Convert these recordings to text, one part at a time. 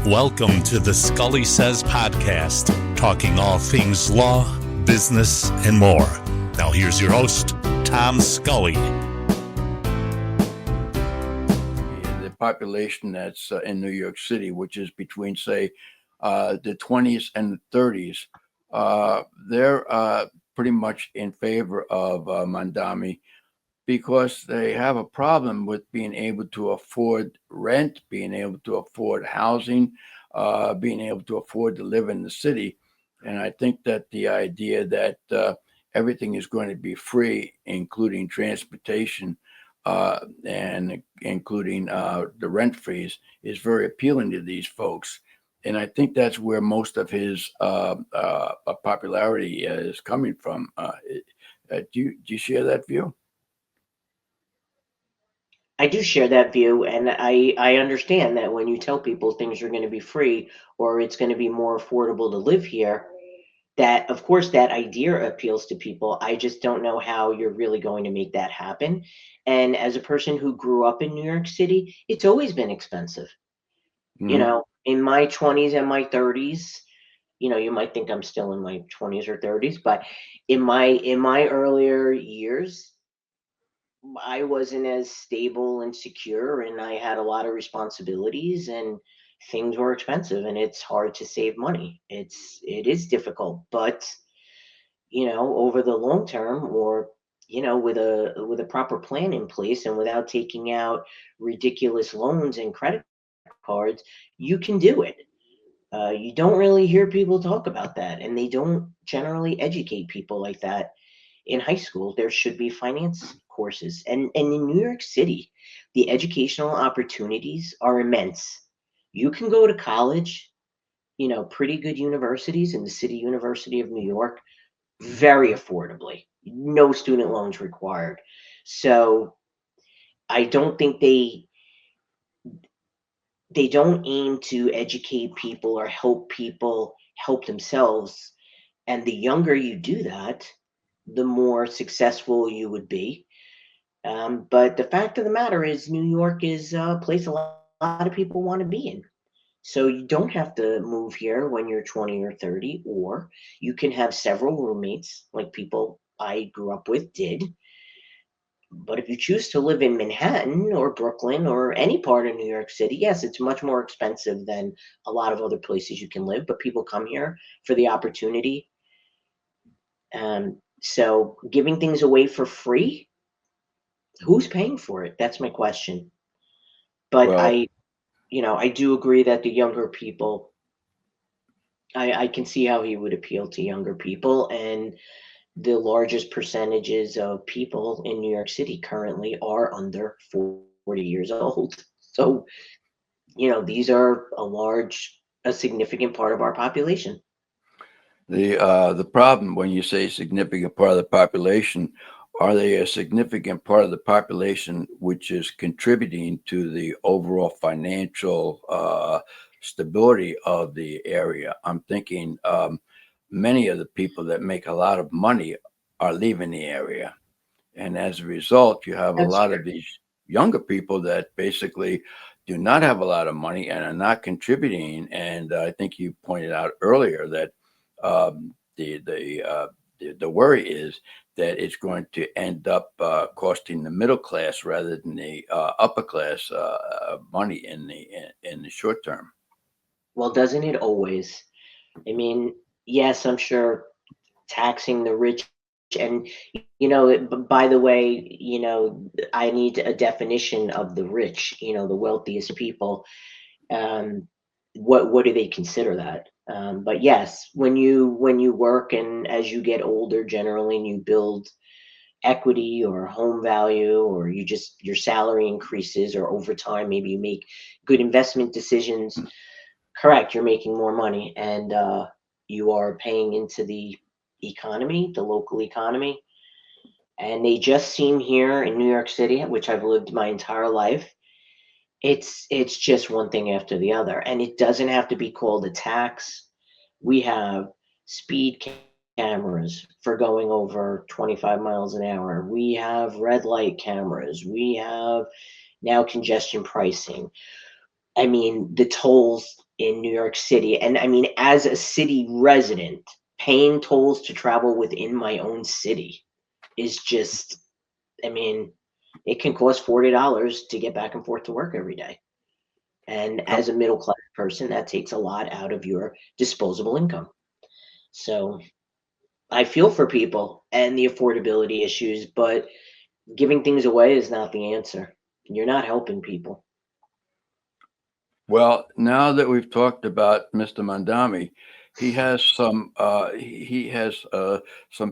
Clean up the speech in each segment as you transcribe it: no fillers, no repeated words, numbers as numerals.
Welcome to the Scully Sez podcast, talking all things law, business, and more. Now here's your host, Tom Scully. The population that's in New York City, which is between, say, the 20s and the 30s, they're pretty much in favor of Mandami because they have a problem with being able to afford rent, being able to afford housing, being able to afford to live in the city. And I think that the idea that everything is going to be free, including transportation and including the rent freeze, is very appealing to these folks. And I think that's where most of his popularity is coming from. Do you share that view? I do share that view, and I understand that when you tell people things are going to be free or it's going to be more affordable to live here, that of course that idea appeals to people. I just don't know how you're really going to make that happen. And as a person who grew up in New York City, it's always been expensive. Mm-hmm. In my 20s and my 30s, you might think I'm still in my 20s or 30s, but in my earlier years, I wasn't as stable and secure, and I had a lot of responsibilities, and things were expensive, and it's hard to save money. It is difficult, but over the long term, or with a proper plan in place and without taking out ridiculous loans and credit cards, you can do it. You don't really hear people talk about that, and they don't generally educate people like that in high school. There should be finance courses, and in New York City, the educational opportunities are immense. You can go to college, pretty good universities in the City University of New York, very affordably, no student loans required. So I don't think they don't aim to educate people or help people help themselves. And the younger you do that, the more successful you would be. But the fact of the matter is, New York is a place a lot of people want to be in. So you don't have to move here when you're 20 or 30, or you can have several roommates like people I grew up with did. But if you choose to live in Manhattan or Brooklyn or any part of New York City, yes, it's much more expensive than a lot of other places you can live, but people come here for the opportunity. So giving things away for free, who's paying for it? That's my question. But Well, I do agree that the younger people, I can see how he would appeal to younger people, and the largest percentages of people in New York City currently are under 40 years old. So, these are a significant part of our population. the problem when you say significant part of the population, are they a significant part of the population which is contributing to the overall financial stability of the area? I'm thinking many of the people that make a lot of money are leaving the area. And as a result, you have a That's lot true. of these younger people that basically do not have a lot of money and are not contributing. And I think you pointed out earlier that the worry is that it's going to end up costing the middle class rather than the upper class money in the short term. Well, doesn't it always? I mean, yes, I'm sure taxing the rich, and by the way, I need a definition of the rich, the wealthiest people. um, what do they consider that? But yes, when you work, and as you get older, generally, and you build equity or home value, or your salary increases, or over time maybe you make good investment decisions. Correct, you're making more money, and you are paying into the economy, the local economy. And they just seem here in New York City, which I've lived my entire life, it's just one thing after the other, and it doesn't have to be called a tax. We have speed cameras for going over 25 miles an hour. We have red light cameras. We have now congestion pricing. I mean, the tolls in New York City. And I mean, as a city resident, paying tolls to travel within my own city is just, I mean, it can cost $40 to get back and forth to work every day. And Yep. as a middle class person, that takes a lot out of your disposable income. So I feel for people and the affordability issues, but giving things away is not the answer. You're not helping people. Well, now that we've talked about Mr. Mandami, he has some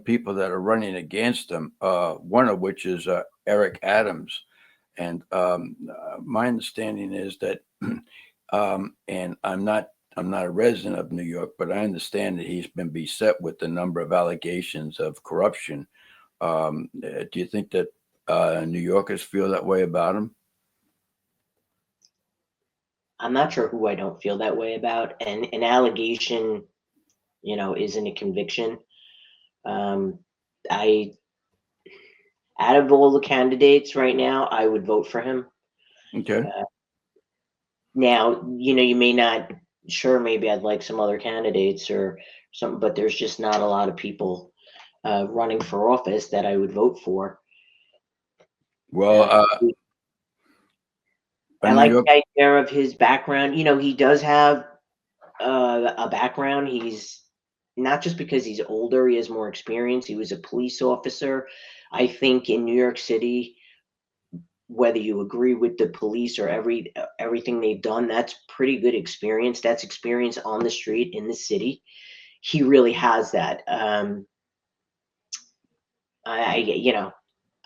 people that are running against him. One of which is Eric Adams, and my understanding is that, and I'm not a resident of New York, but I understand that he's been beset with a number of allegations of corruption. Do you think that New Yorkers feel that way about him? I'm not sure who I don't feel that way about. And an allegation, isn't a conviction. Um, I, out of all the candidates right now, I would vote for him. Okay. Now, you may not, sure, maybe I'd like some other candidates or something, but there's just not a lot of people running for office that I would vote for. Well, I New like York. the idea of his background. He does have a background. He's not just because he's older, he has more experience. He was a police officer. I think in New York City, whether you agree with the police or everything they've done, that's pretty good experience. That's experience on the street in the city. He really has that. I'm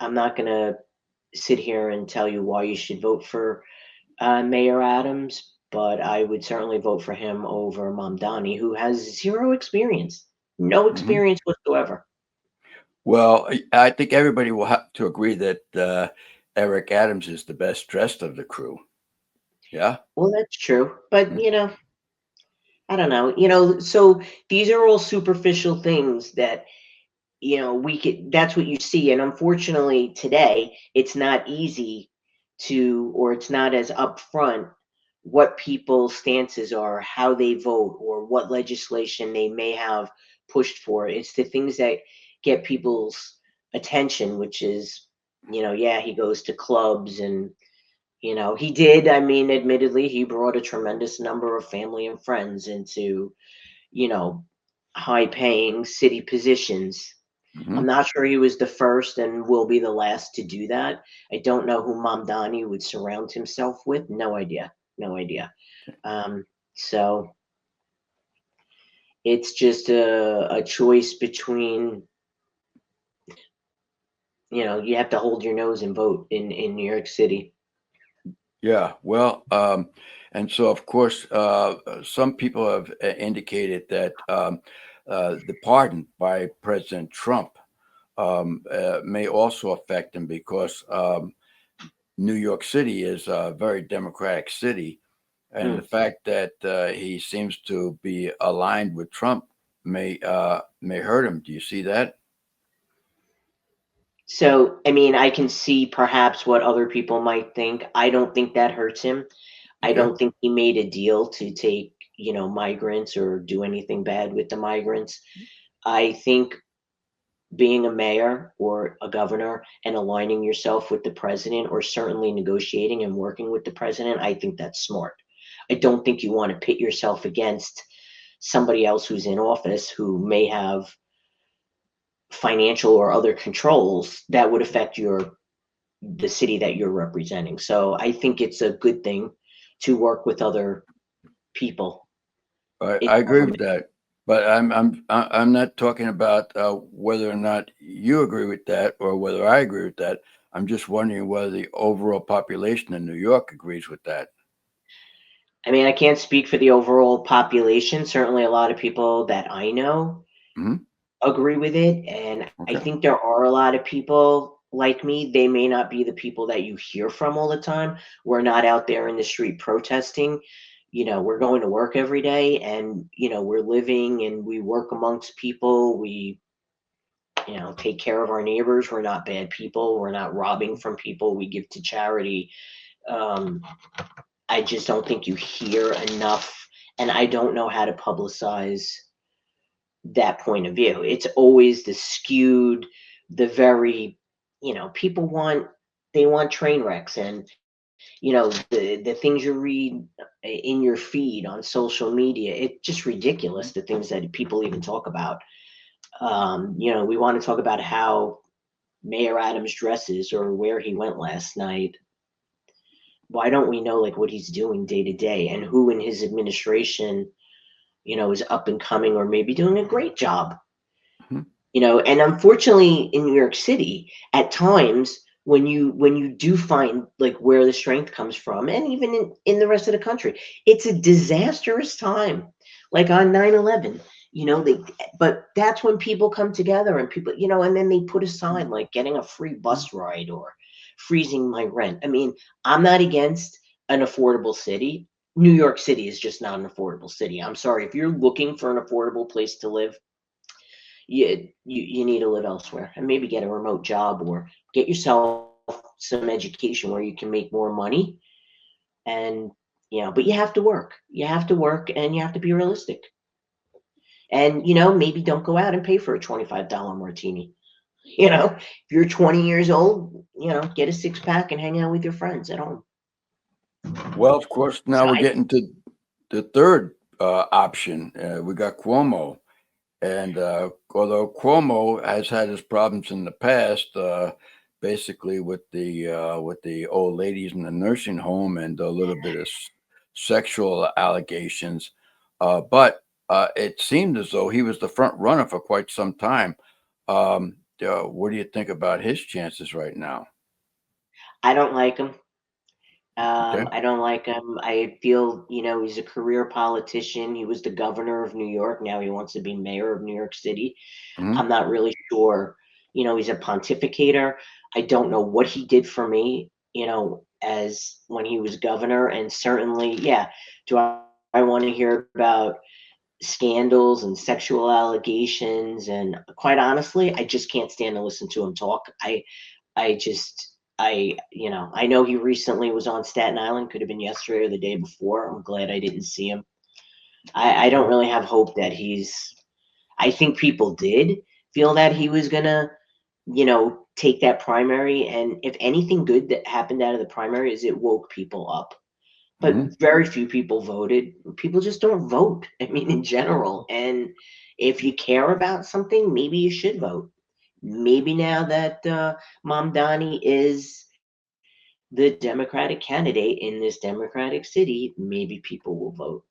not gonna sit here and tell you why you should vote for Mayor Adams, but I would certainly vote for him over Mamdani, who has zero experience, no Mhm. experience whatsoever. Well, I think everybody will have to agree that Eric Adams is the best dressed of the crew. Yeah. Well, that's true, but Mm. I don't know. So these are all superficial things that we could. That's what you see, and unfortunately, today it's not easy or it's not as upfront what people's stances are, how they vote, or what legislation they may have pushed for. It's the things that get people's attention, which is, yeah, he goes to clubs and, he did. I mean, admittedly, he brought a tremendous number of family and friends into, you know, high paying city positions. I'm Mhm. not sure he was the first and will be the last to do that. I don't know who Mamdani would surround himself with. No idea. No idea. Um, so it's just a choice between, you have to hold your nose and vote in New York City. Yeah. Well, and so of course, some people have indicated that the pardon by President Trump may also affect him because New York City is a very democratic city, and the Mm. fact that he seems to be aligned with Trump may hurt him. Do you see that? So, I mean, I can see perhaps what other people might think. I don't think that hurts him. I Okay. don't think he made a deal to take, migrants or do anything bad with the migrants. I think being a mayor or a governor and aligning yourself with the president or certainly negotiating and working with the president, I think that's smart. I don't think you want to pit yourself against somebody else who's in office who may have financial or other controls that would affect the city that you're representing. So I think it's a good thing to work with other people in I agree with government. that, but I'm not talking about whether or not you agree with that or whether I agree with that. I'm just wondering whether the overall population in New York agrees with that. I mean, I can't speak for the overall population. Certainly, a lot of people that I know Hmm. agree with it. And I Okay. think there are a lot of people like me. They may not be the people that you hear from all the time. We're not out there in the street protesting. We're going to work every day and, we're living and we work amongst people. We, take care of our neighbors. We're not bad people. We're not robbing from people. We give to charity. Um, I just don't think you hear enough and I don't know how to publicize that point of view. It's always the skewed, the very, they want train wrecks, and the things you read in your feed on social media. It's just ridiculous, the things that people even talk about. We want to talk about how Mayor Adams dresses or where he went last night. Why don't we know like what he's doing day to day, and who in his administration is up and coming or maybe doing a great job? Mhm. And unfortunately in New York City, at times when you do find like where the strength comes from, and even in the rest of the country, it's a disastrous time. Like on 9/11, but that's when people come together, and people, and then they put a sign like getting a free bus ride or freezing my rent. I mean, I'm not against an affordable city. New York City is just not an affordable city. I'm sorry. If you're looking for an affordable place to live, you need to live elsewhere, and maybe get a remote job or get yourself some education where you can make more money. And but you have to work. You have to work, and you have to be realistic. And maybe don't go out and pay for a $25 martini. If you're 20 years old, get a six pack and hang out with your friends at home. Well, of course, So now we're getting to the third option. We got Cuomo. And although Cuomo has had his problems in the past, basically with the old ladies in the nursing home and a little bit of sexual allegations, but it seemed as though he was the front runner for quite some time. What do you think about his chances right now? I don't like him. Okay. I don't like him. I feel, he's a career politician. He was the governor of New York. Now he wants to be mayor of New York City. Hmm. I'm not really sure. He's a pontificator. I don't know what he did for me, as when he was governor. And certainly, yeah, do I want to hear about scandals and sexual allegations? And quite honestly, I just can't stand to listen to him talk. I just I know he recently was on Staten Island, could have been yesterday or the day before. I'm glad I didn't see him. I don't really have hope that I think people did feel that he was gonna, take that primary, and if anything good that happened out of the primary is it woke people up. But Hmm. very few people voted. People just don't vote. I mean, in general. And if you care about something, maybe you should vote. Maybe now that Mom Donnie is the Democratic candidate in this Democratic city, maybe people will vote.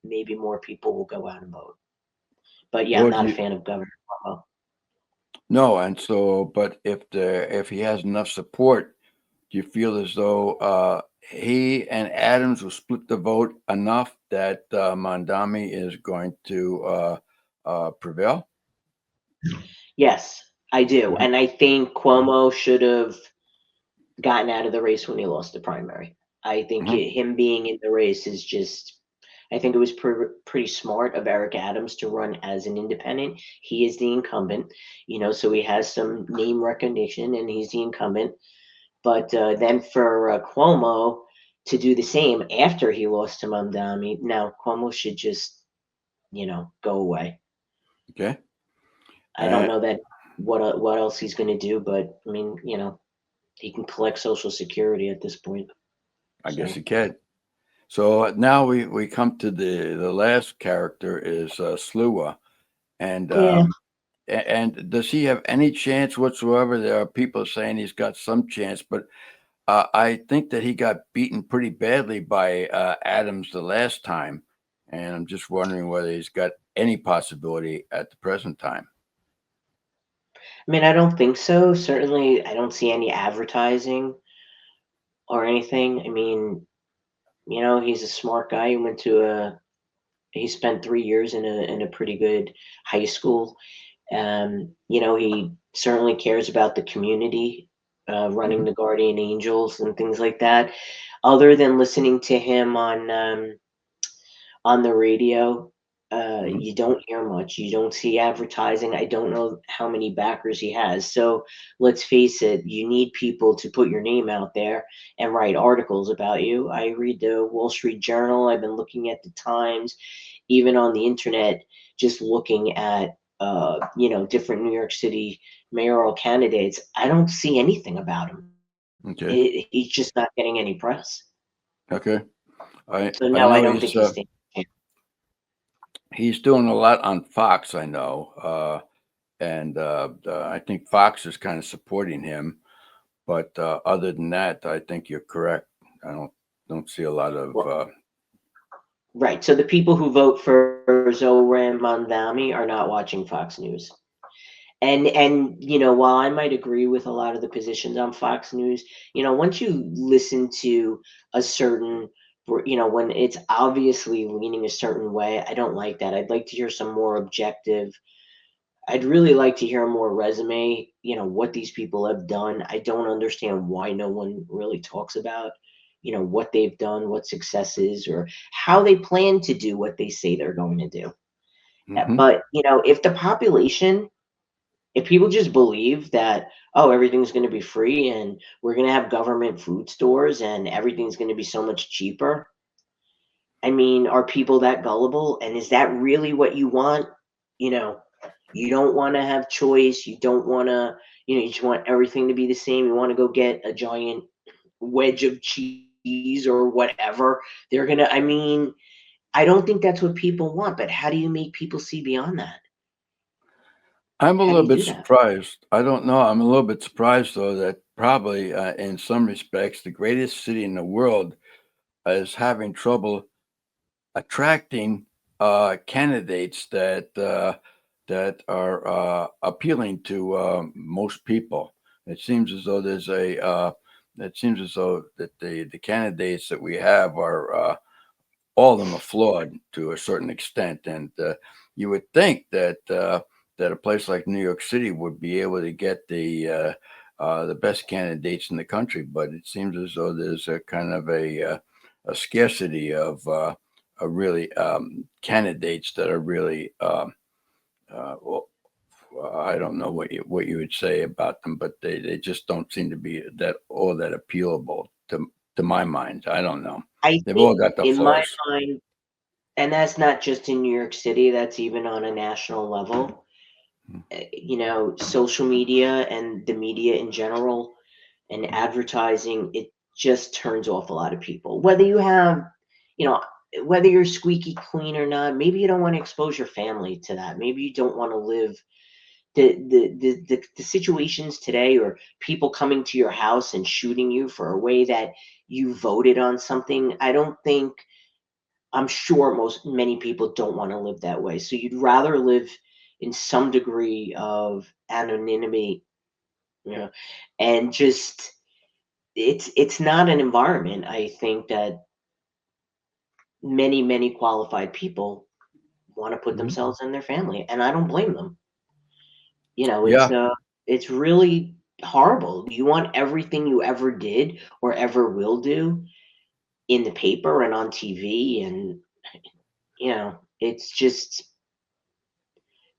Maybe more people will go out and vote. But yeah, I'm Well, not a fan of Governor Cuomo. no, and so, but if he has enough support, do you feel as though he and Adams will split the vote enough that Mondami is going to prevail? Yes, I do. Mhm. And I think Cuomo should have gotten out of the race when he lost the primary. I think Mhm. him being in the race is just, I think it was pretty smart of Eric Adams to run as an independent. He is the incumbent, so he has some name recognition and he's the incumbent. But then for Cuomo to do the same after he lost to Mamdani, now Cuomo should just, go away. Okay. I don't Uh, know that what else he's going to do, but I mean, he can collect Social Security at this point. I guess So he can. So now we come to the last character is Slua, and yeah, and does he have any chance whatsoever? There are people saying he's got some chance, but I think that he got beaten pretty badly by Adams the last time, and I'm just wondering whether he's got any possibility at the present time. I mean, I don't think so. Certainly, I don't see any advertising or anything. I mean, he's a smart guy. He spent 3 years in a pretty good high school. He certainly cares about the community, running Mhm. the Guardian Angels and things like that. Other than listening to him on the radio, You don't hear much. You don't see advertising. I don't know how many backers he has. So let's face it, you need people to put your name out there and write articles about you. I read the Wall Street Journal. I've been looking at the Times, even on the internet, just looking at different New York City mayoral candidates. I don't see anything about him. Okay. He's just not getting any press. Okay. So I no, I know don't think he's. he's doing a lot on Fox. I know, and I think Fox is kind of supporting him. But other than that, I think you're correct. I don't see a lot of. Right. So the people who vote for Zoran Mandami are not watching Fox News. And while I might agree with a lot of the positions on Fox News, once you listen to a certain when it's obviously leaning a certain way, I don't like that. I'd like to hear some more objective. I'd really like to hear more resume, what these people have done. I don't understand why no one really talks about, what they've done, what success is, or how they plan to do what they say they're going to do. Mhm. But, if people just believe that, oh, everything's going to be free and we're going to have government food stores and everything's going to be so much cheaper, I mean, are people that gullible? And is that really what you want? You know, you don't want to have choice. You don't want to, you just want everything to be the same. You want to go get a giant wedge of cheese or whatever. I mean, I don't think that's what people want, but how do you make people see beyond that? I'm a How do little you bit do that? surprised. I don't know. I'm a little bit surprised though that probably in some respects the greatest city in the world is having trouble attracting candidates that are appealing to most people. It seems as though it seems as though that the candidates that we have are all of them are flawed to a certain extent, and you would think that a place like New York City would be able to get the best candidates in the country, but it seems as though there's a kind of a scarcity of really candidates that are really well, I don't know what you would say about them, but they just don't seem to be that all that appealable to my mind. I don't know. I They've all think got the in my flaws. mind, and that's not just in New York City, that's even on a national level. Social media and the media in general and advertising, it just turns off a lot of people. You know, whether you're squeaky clean or not, maybe you don't want to expose your family to that. Maybe you don't want to live the situations today, or people coming to your house and shooting you for a way that you voted on something. I'm sure many people don't want to live that way. So you'd rather live in some degree of anonymity, you know, and just it's not an environment, I think, that many qualified people want to put Mhm. themselves and their family, and I don't blame them. You know, Yeah. it's really horrible. You want everything you ever did or ever will do in the paper and on TV, and it's just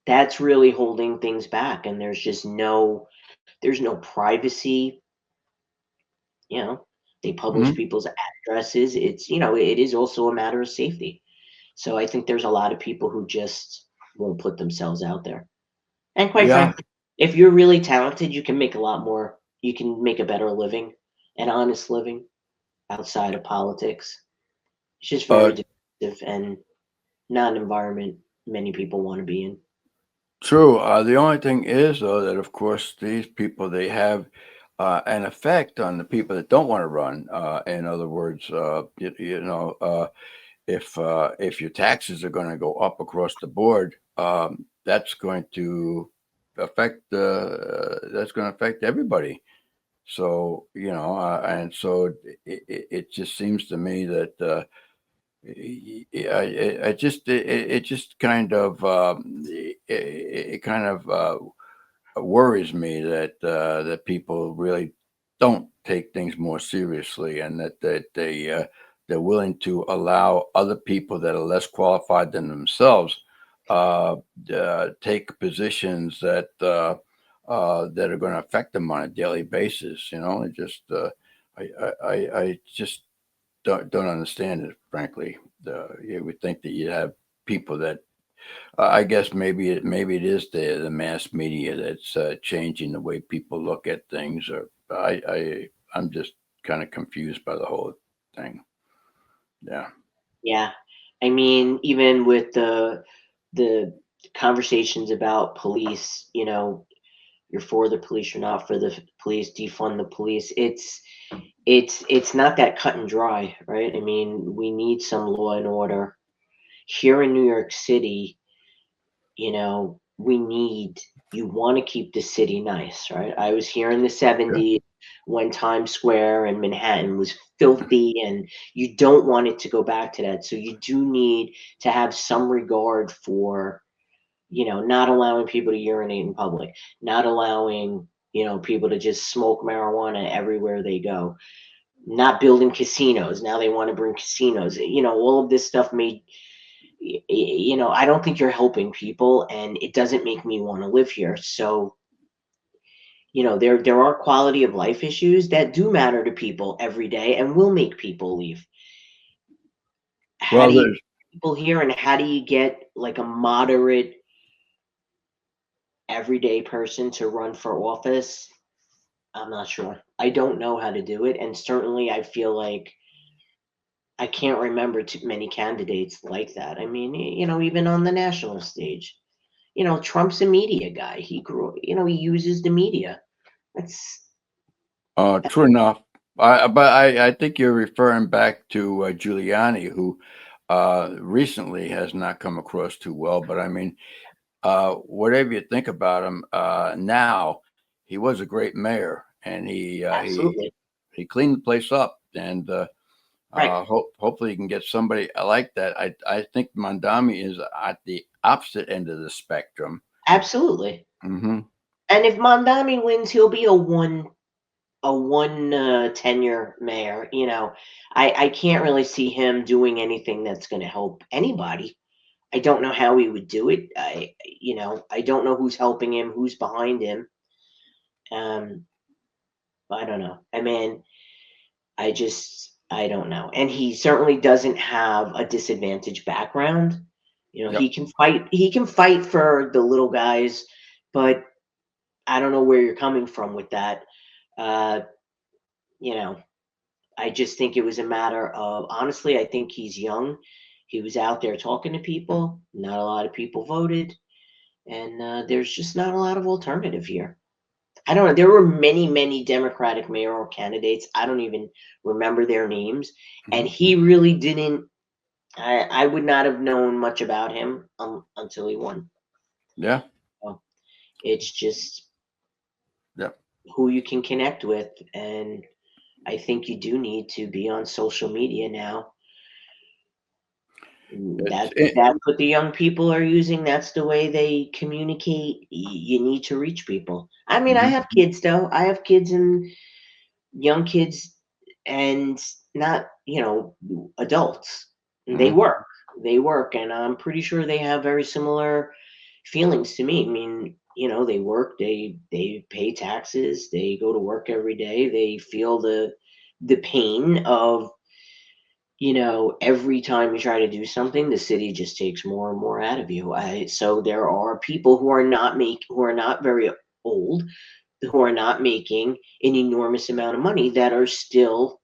that's really holding things back, and there's no privacy. They publish Mhm. people's addresses. It is also a matter of safety. So I think there's a lot of people who just won't put themselves out there. And quite Yeah. frankly, if you're really talented, you can make a lot more. You can make a better living, an honest living outside of politics. It's just Uh, very divisive and not an environment many people want to be in. True. The only thing is, though, that of course these people they have an effect on the people that don't want to run. In other words, if your taxes are going to go up across the board, that's going to affect everybody. So and so it just seems to me that. I just it just kind of it kind of worries me that people really don't take things more seriously, and that they they're willing to allow other people that are less qualified than themselves take positions that that are going to affect them on a daily basis. You know, it just I just don't understand it, frankly. You would think that you have people that I guess maybe it is the mass media that's changing the way people look at things. Or I'm just kind of confused by the whole thing. Yeah. Yeah. I mean, even with the conversations about police, you know, you're for the police, you're not for the police, defund the police. It's not that cut and dry, right? I mean, we need some law and order here in New York City. You know, you want to keep the city nice, right? I was here in the Sure. 70s when Times Square and Manhattan was filthy, and you don't want it to go back to that. So you do need to have some regard for, you know, not allowing people to urinate in public, not allowing, you know, people to just smoke marijuana everywhere they go, not building casinos. Now they want to bring casinos. You know, all of this stuff made, you know, I don't think you're helping people, and it doesn't make me want to live here. So, you know, there are quality of life issues that do matter to people every day and will make people leave. How Well, do you there's get people here, and how do you get like a moderate everyday person to run for office? I'm not sure. I don't know how to do it, and certainly I feel like I can't remember too many candidates like that. I mean, you know, even on the national stage, you know, Trump's a media guy. He grew, you know, he uses the media. That's true enough. I think you're referring back to Giuliani, who recently has not come across too well. But I mean, whatever you think about him, now he was a great mayor, and absolutely he cleaned the place up, and right. hopefully he can get somebody like that. I think Mondami is at the opposite end of the spectrum. Absolutely. Hmm. And if Mondami wins, he'll be a one tenure mayor. You know, I can't really see him doing anything that's going to help anybody. I don't know how he would do it. You know, I don't know who's helping him, who's behind him. Um, I don't know. I mean, I don't know. And he certainly doesn't have a disadvantaged background. You know, Yep. he can fight for the little guys, but I don't know where you're coming from with that. Uh, you know, I just think it was a matter of, honestly, I think he's young. He was out there talking to people. Not a lot of people voted, and there's just not a lot of alternative here. I don't know. There were many, many Democratic mayoral candidates. I don't even remember their names. And Hmm. he really didn't. I would not have known much about him until he won. Yeah. So it's just Yep. who you can connect with. And I think you do need to be on social media now. It's That's what the young people are using. That's the way they communicate. You need to reach people. I mean, I mhm. have kids though. I have kids and young kids, and not, you know, adults. They Mhm. work. They work, and I'm pretty sure they have very similar feelings to me. I mean, you know, they work, they pay taxes, they go to work every day, they feel the pain of, you know, every time you try to do something, the city just takes more and more out of you. So there are people who are not very old, who are not making an enormous amount of money, that are still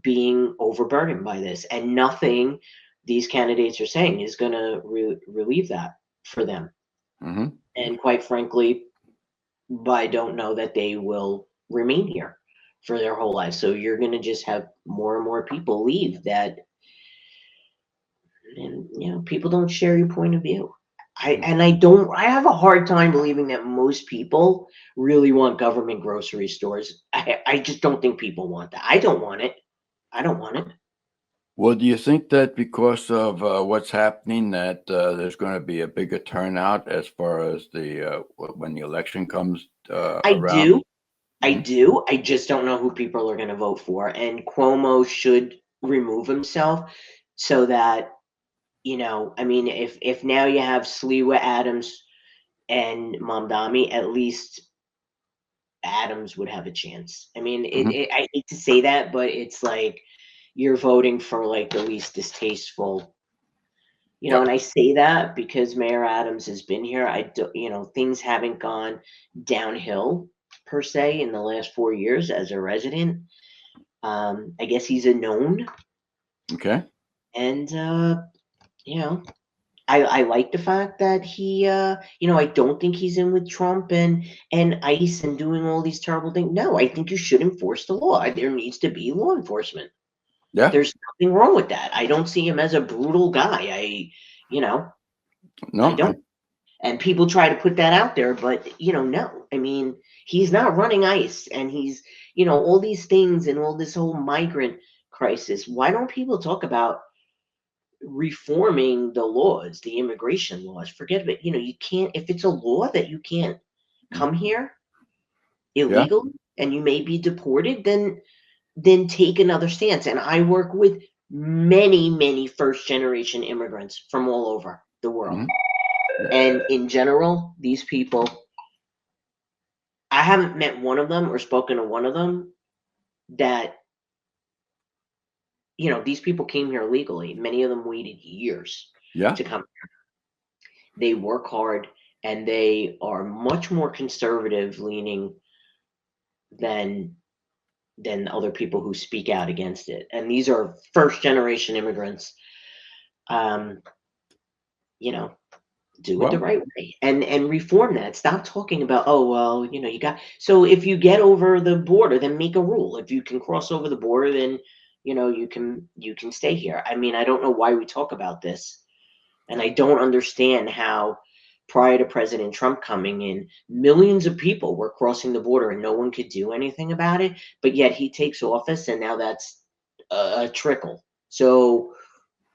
being overburdened by this, and nothing these candidates are saying is going to relieve that for them. Mhm. And quite frankly, I don't know that they will remain here for their whole life. So you're going to just have more and more people leave that, and you know, people don't share your point of view. I have a hard time believing that most people really want government grocery stores. I just don't think people want that. I don't want it. I don't want it. Well, do you think that because of what's happening, that there's going to be a bigger turnout as far as the when the election comes I around? do. I Mhm. do. I just don't know who people are going to vote for. And Cuomo should remove himself so that, I mean, if now you have Sliwa, Adams, and Mamdani, at least Adams would have a chance. I mean, Mhm. I hate to say that, but it's like you're voting for like the least distasteful, Yep. and I say that because Mayor Adams has been here. I do, things haven't gone downhill per se in the last 4 years as a resident. I guess he's a known, Okay. and you know, I like the fact that he, I don't think he's in with Trump and ICE and doing all these terrible things. No, I think you should enforce the law. There needs to be law enforcement. Yeah. There's nothing wrong with that. I don't see him as a brutal guy. You know, I No. don't. And people try to put that out there, but no. I mean, he's not running ICE, and he's, all these things and all this whole migrant crisis. Why don't people talk about reforming the laws, the immigration laws? Forget of it. You can't, if it's a law that you can't come here Yeah. illegally and you may be deported, then take another stance. And I work with many, many first generation immigrants from all over the world. Mhm. And in general, these people, I haven't met one of them or spoken to one of them that, these people came here legally. Many of them waited years Yeah. to come. They work hard and they are much more conservative leaning than other people who speak out against it. And these are first generation immigrants. Um, you know, do it the Well, right way and reform that. Stop talking about, oh well, you got, so if you get over the border, then make a rule. If you can cross over the border, then you can stay here. I mean, I don't know why we talk about this. And I don't understand how prior to President Trump coming in, millions of people were crossing the border and no one could do anything about it. But yet he takes office and now that's a trickle. So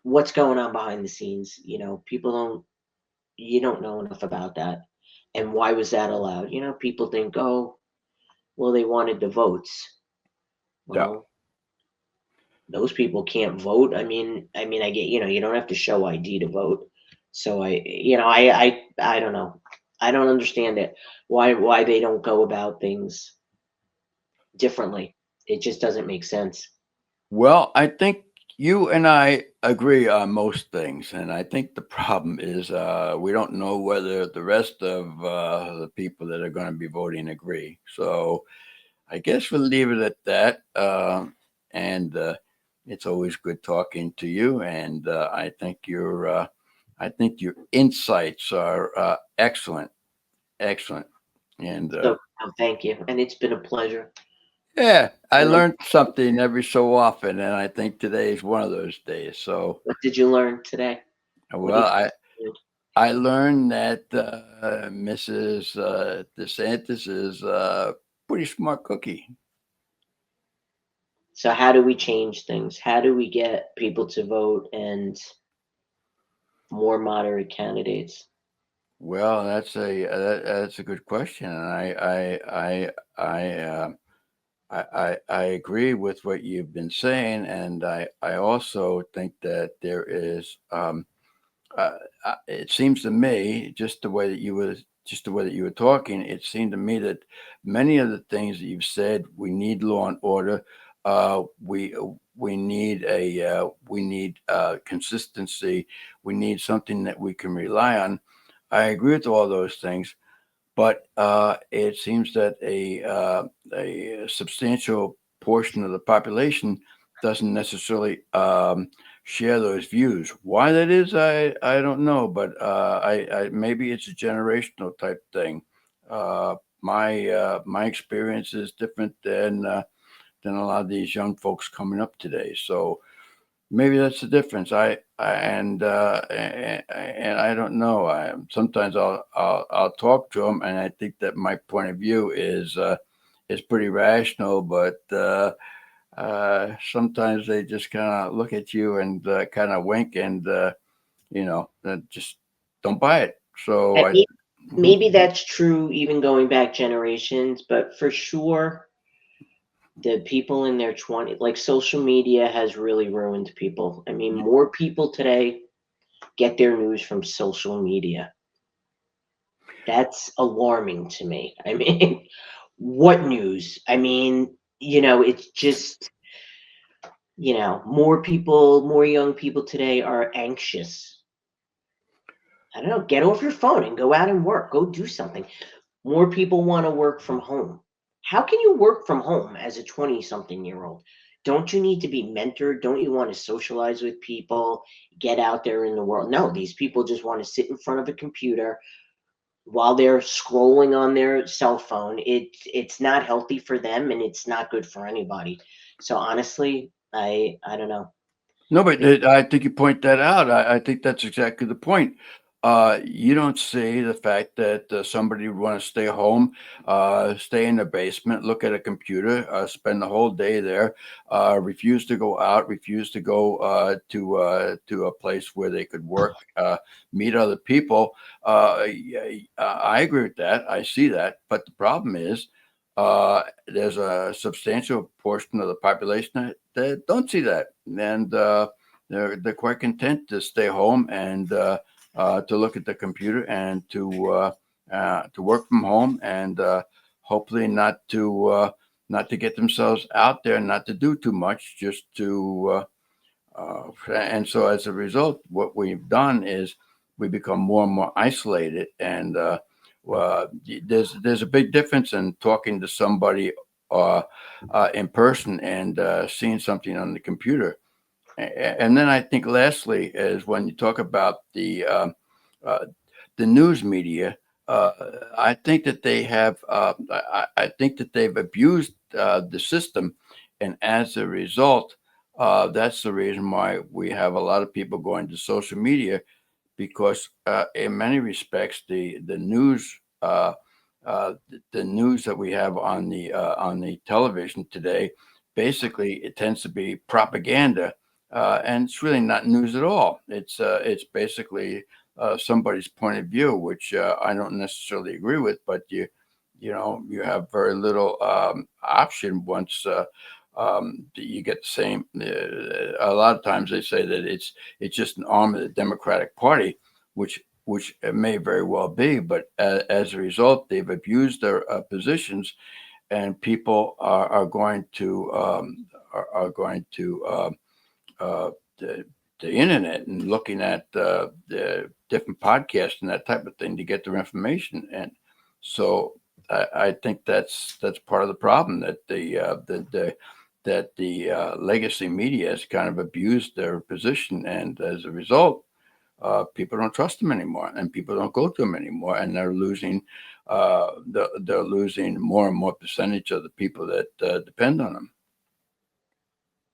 what's going on behind the scenes? You don't know enough about that. And why was that allowed? People think, oh, well, they wanted the votes. yeah. Well, those people can't vote. I get, you don't have to show ID to vote. So I don't know. I don't understand it. Why they don't go about things differently. It just doesn't make sense. Well, I think you and I agree on most things, and I think the problem is we don't know whether the rest of the people that are going to be voting agree. So I guess we'll leave it at that. And it's always good talking to you, and I think your insights are excellent, excellent, and So thank you. And it's been a pleasure. yeah, I And learned something every so often, and I think today is one of those days. So, what did you learn today? What well, did I learned that Mrs. DeSantis is a pretty smart cookie. So how do we change things? How do we get people to vote and more moderate candidates? Well, that's a good question, and I agree with what you've been saying, and I also think that there is. It seems to me, just the way that you were talking, it seemed to me that many of the things that you've said, we need law and order. We need we need consistency. We need something that we can rely on. I agree with all those things, but it seems that a substantial portion of the population doesn't necessarily share those views. Why that is, I don't know, but I maybe it's a generational type thing. My experience is different than a lot of these young folks coming up today. So maybe that's the difference. And I don't know. Sometimes I'll talk to them, and I think that my point of view is pretty rational, but sometimes they just kind of look at you and kind of wink and just don't buy it. So And I. Mhm. maybe that's true even going back generations, but for sure The people in their 20s, like social media has really ruined people. I mean, more people today get their news from social media. That's alarming to me. I mean, what news? I mean, it's just, more people, more young people today are anxious. I don't know, get off your phone and go out and work. Go do something. More people want to work from home. How can you work from home as a 20 something year old? Don't you need to be mentored? Don't you want to socialize with people, get out there in the world? No, these people just want to sit in front of a computer while they're scrolling on their cell phone. It's not healthy for them, and it's not good for anybody. So honestly, I don't know. No, but I think you point that out. I think that's exactly the point. You don't see the fact that somebody would want to stay home, stay in the basement, look at a computer, spend the whole day there, refuse to go out, refuse to go to a place where they could work, meet other people. I agree with that. I see that. But the problem is, there's a substantial portion of the population that don't see that, and they're quite content to stay home and to look at the computer and to work from home and hopefully not to get themselves out there, not to do too much, just to and so as a result, what we've done is we become more and more isolated. And there's a big difference in talking to somebody uh, in person and seeing something on the computer. And then I think lastly is when you talk about uh, the news media. Uh, I think that they have. I think that they've abused the system, and as a result, that's the reason why we have a lot of people going to social media because, in many respects, the news. The news that we have on the television today, basically, it tends to be propaganda, and it's really not news at all. It's basically somebody's point of view, which I don't necessarily agree with, but you have very little option once you get the same. A lot of times they say that it's just an arm of the Democratic Party, which it may very well be, but as a result, they've abused their positions, and people are going to are going to uh, the internet and looking at the different podcasts and that type of thing to get their information. And so I think that's part of the problem that the legacy media has kind of abused their position, and as a result, people don't trust them anymore, and people don't go to them anymore, and they're losing more and more percentage of the people that depend on them.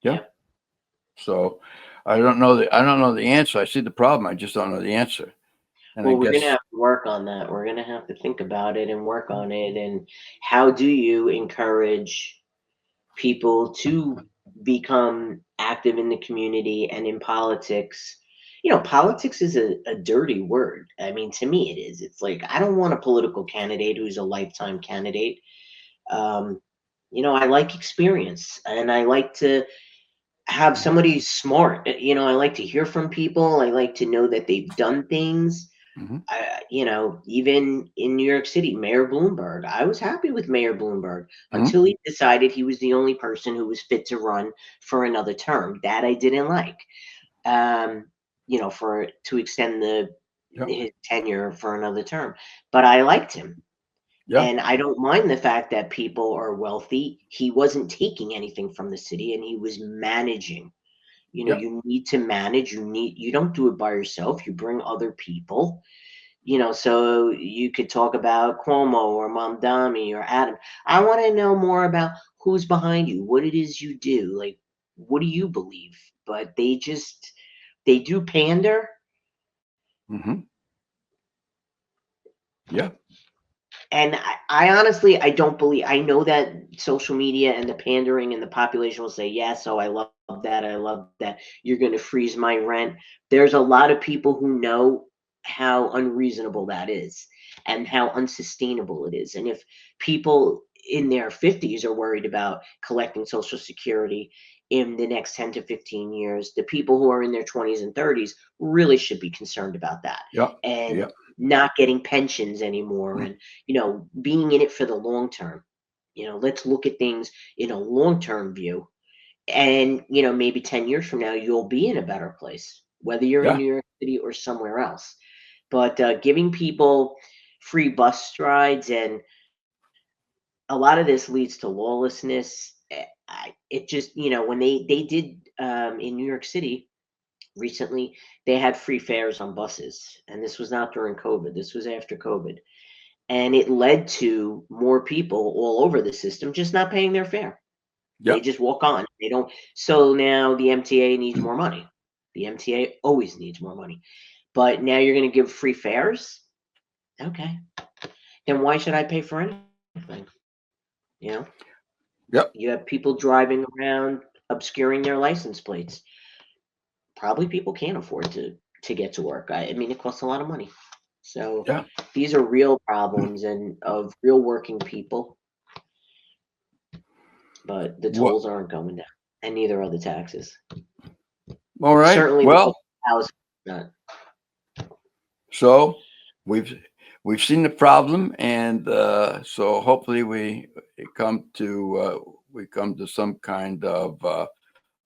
Yeah. So I don't know the answer. I see the problem. I just don't know the answer. And I Well, we're gonna guess have to work on that. We're gonna have to think about it and work on it. And how do you encourage people to become active in the community and in politics? Politics is a dirty word. I mean, to me, it is. It's like I don't want a political candidate who's a lifetime candidate. Um, I like experience, and I like to have Mhm. somebody smart. I like to hear from people. I like to know that they've done things. Mhm. Even in New York City, Mayor Bloomberg, I was happy with Mayor Bloomberg Mhm. until he decided he was the only person who was fit to run for another term. That I didn't like. For to extend Yeah. his tenure for another term, but I liked him. Yeah. And I don't mind the fact that people are wealthy. He wasn't taking anything from the city, and he was managing. Yeah. You need to manage. You don't do it by yourself. You bring other people. So you could talk about Cuomo or Mamdani or Adam. I want to know more about who's behind you, what it is you do, like what do you believe? But they do pander. Mhm. Yeah. And I honestly, I don't believe. I know that social media and the pandering and the population will say, yes, oh, I love that. I love that. You're going to freeze my rent. There's a lot of people who know how unreasonable that is and how unsustainable it is. And if people, in their 50s are worried about collecting Social Security in the next 10 to 15 years. The people who are in their 20s and 30s really should be concerned about that, Yep. and Yep. not getting pensions anymore, and being in it for the long term. Let's look at things in a long term view, and maybe 10 years from now you'll be in a better place, whether you're in Yeah. New York City or somewhere else. But giving people free bus rides, and a lot of this leads to lawlessness. It just, when they did, in New York City recently, they had free fares on buses, and this was not during COVID. This was after COVID, and it led to more people all over the system just not paying their fare. They Yep. just walk on. They don't. So now the MTA needs more money. The MTA always needs more money, but now you're going to give free fares. Okay, then why should I pay for anything? You know, Yep. you have people driving around obscuring their license plates. Probably people can't afford to get to work. I mean, it costs a lot of money. So Yeah. these are real problems and of real working people, but the What? tolls aren't going down, and neither are the taxes. All right. Certainly, the Well, house not. so we've seen the problem, and so hopefully we come to some kind of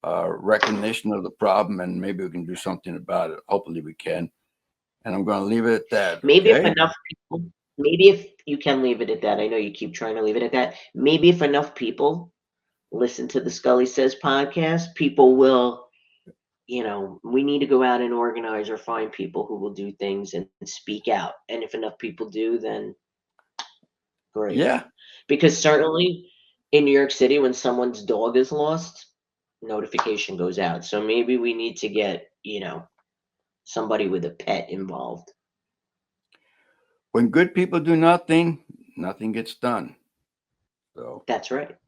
recognition of the problem, and maybe we can do something about it. Hopefully we can. And I'm going to leave it at that. Maybe if Okay. enough people, maybe if you can leave it at that. I know you keep trying to leave it at that. Maybe if enough people listen to the Scully Says podcast, people will, we need to go out and organize or find people who will do things and speak out. And if enough people do, then great. Yeah. Because certainly in New York City, when someone's dog is lost, notification goes out. So maybe we need to get, somebody with a pet involved. When good people do nothing, nothing gets done. So That's right.